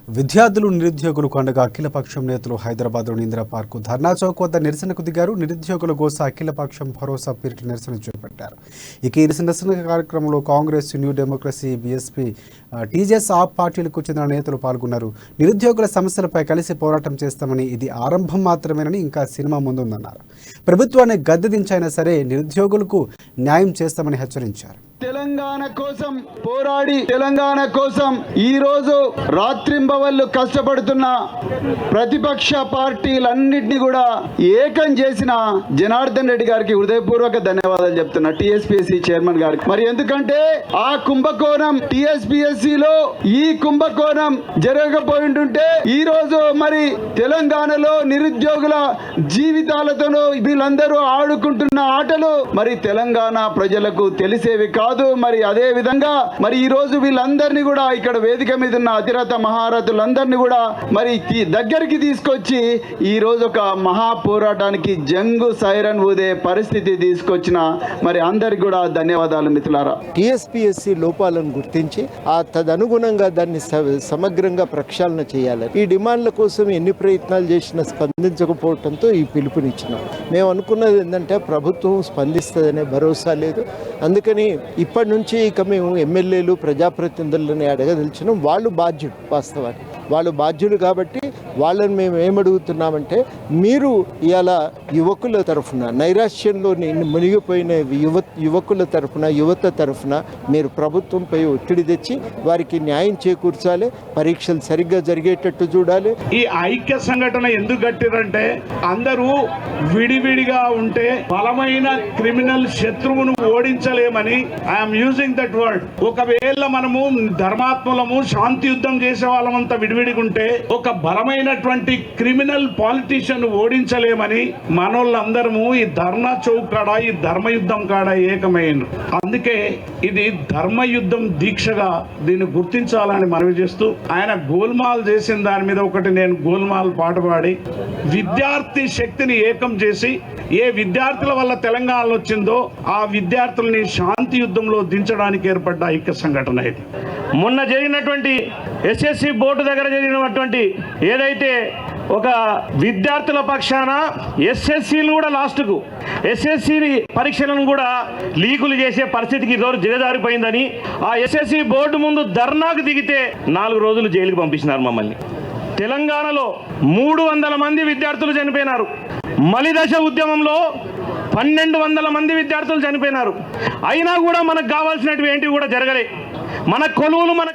విద్యార్థులు నిరుద్యోగులకు అండగా అఖిలపక్షం నేతలు హైదరాబాద్లోని ఇందిరా పార్కు ధర్నా చౌక్ వద్ద నిరసనకు దిగారు. నిరుద్యోగుల కోసం అఖిలపక్షం భరోసా పేరిట నిరసన చేపట్టారు. ఇక ఈ నిరసన కార్యక్రమంలో Congress, New Democracy, BSP, TJS AAP పార్టీలకు చెందిన నేతలు పాల్గొన్నారు. నిరుద్యోగుల సమస్యలపై కలిసి పోరాటం చేస్తామని, ఇది ఆరంభం మాత్రమేనని, ఇంకా సినిమా ముందుందన్నారు. ప్రభుత్వాన్ని గద్దెదించైనా సరే నిరుద్యోగులకు న్యాయం చేస్తామని హెచ్చరించారు. తెలంగాణ కోసం పోరాడి తెలంగాణ కోసం ఈ రోజు రాత్రింబవళ్ళు కష్టపడుతున్న ప్రతిపక్ష పార్టీలన్నింటినీ కూడా ఏకం చేసిన జనార్దన్ రెడ్డి గారికి హృదయపూర్వక ధన్యవాదాలు చెప్తున్నా, టీఎస్పీఎస్సీ చైర్మన్ గారికి. మరి ఎందుకంటే ఆ కుంభకోణం టీఎస్పీఎస్సీలో ఈ కుంభకోణం జరగకపోయింటుంటే ఈ రోజు మరి తెలంగాణలో నిరుద్యోగుల జీవితాలతోనూ వీళ్ళందరూ ఆడుకుంటున్న ఆటలు మరి తెలంగాణ ప్రజలకు తెలిసేవి కాదు. మరి అదే విధంగా మరి ఈ రోజు వీళ్ళందరినీ కూడా ఇక్కడ వేదిక మీద ఉన్న అతిరథ మహారథులందరినీ కూడా మరి దగ్గరికి తీసుకొచ్చి ఈ రోజు ఒక మహా పోరాటానికి జంగు సైరన్ ఊదే పరిస్థితి తీసుకొచ్చిన మరి అందరికి కూడా ధన్యవాదాలు మిత్రులారా. టీఎస్పీఎస్సీ లోపాలను గుర్తించి ఆ తదనుగుణంగా దాన్ని సమగ్రంగా ప్రక్షాళన చేయాలి. ఈ డిమాండ్ల కోసం ఎన్ని ప్రయత్నాలు చేసినా స్పందించకపోవడంతో ఈ పిలుపునిచ్చినాం. మేము అనుకున్నది ఏంటంటే ప్రభుత్వం స్పందిస్తుందనే భరోసా లేదు. అందుకని ఇప్పటి నుంచి ఇక మేము ఎమ్మెల్యేలు, ప్రజాప్రతినిధులని అడగదలిచినాం. వాళ్ళు బాధ్యులు, వాస్తవానికి వాళ్ళు బాధ్యులు. కాబట్టి వాళ్ళని మేము ఏమడుగుతున్నామంటే, మీరు ఇలా యువకుల తరఫున, నైరాశ్యంలో మునిగిపోయిన యువకుల తరఫున, యువత తరఫున మీరు ప్రభుత్వంపై ఒత్తిడి తెచ్చి వారికి న్యాయం చేకూర్చాలి. పరీక్షలు సరిగ్గా జరిగేటట్టు చూడాలి. ఈ ఐక్య సంఘటన ఎందుకు కట్టిరంటే, అందరూ విడివిడిగా ఉంటే బలమైన క్రిమినల్ శత్రువును ఓడించలేమని. I'm using that word. ఒకవేళ మనము ధర్మాత్మలము, శాంతి యుద్ధం చేసే వాళ్ళమంతా విడివిడిగా ఉంటే ఒక బలమైనటువంటి క్రిమినల్ పాలిటీషియన్ ఓడించలేమని మనోళ్ళందరము ఈ ధర్నా చౌక్ కాడ, ఈ ధర్మయుద్ధం కాడ ఏకమైనరు. అందుకే ఇది ధర్మయుద్ధం దీక్షగా దీన్ని గుర్తించాలని మనవి చేస్తూ, ఆయన గోల్మాల్ చేసిన దాని మీద ఒకటి నేను గోల్మాల్ పాట పాడి విద్యార్థి శక్తిని ఏకం చేసి, ఏ విద్యార్థుల వల్ల తెలంగాణలో వచ్చిందో ఆ విద్యార్థుల్ని శాంతి యుద్ధంలో దించడానికి ఏర్పడ్డ ఐక్య సంఘటన ఇది. మొన్న జరిగినటువంటి ఎస్ఎస్సి బోర్డు దగ్గర జరిగినటువంటి ఏదైతే ఒక విద్యార్థుల పక్షాన ఎస్ఎస్సీలు కూడా లాస్ట్కు ఎస్ఎస్సి పరీక్షలను కూడా లీకులు చేసే పరిస్థితికి ఈరోజు దిగజారిపోయిందని ఆ ఎస్ఎస్సి బోర్డు ముందు ధర్నాకు దిగితే 4 రోజులు జైలుకు పంపించినారు మమ్మల్ని. తెలంగాణలో 300 మంది విద్యార్థులు చనిపోయినారు. మలిదశ ఉద్యమంలో 1200 మంది విద్యార్థులు చనిపోయినారు. అయినా కూడా మనకు కావాల్సినవి ఏంటివి కూడా జరగలే. మన కొలువులు మన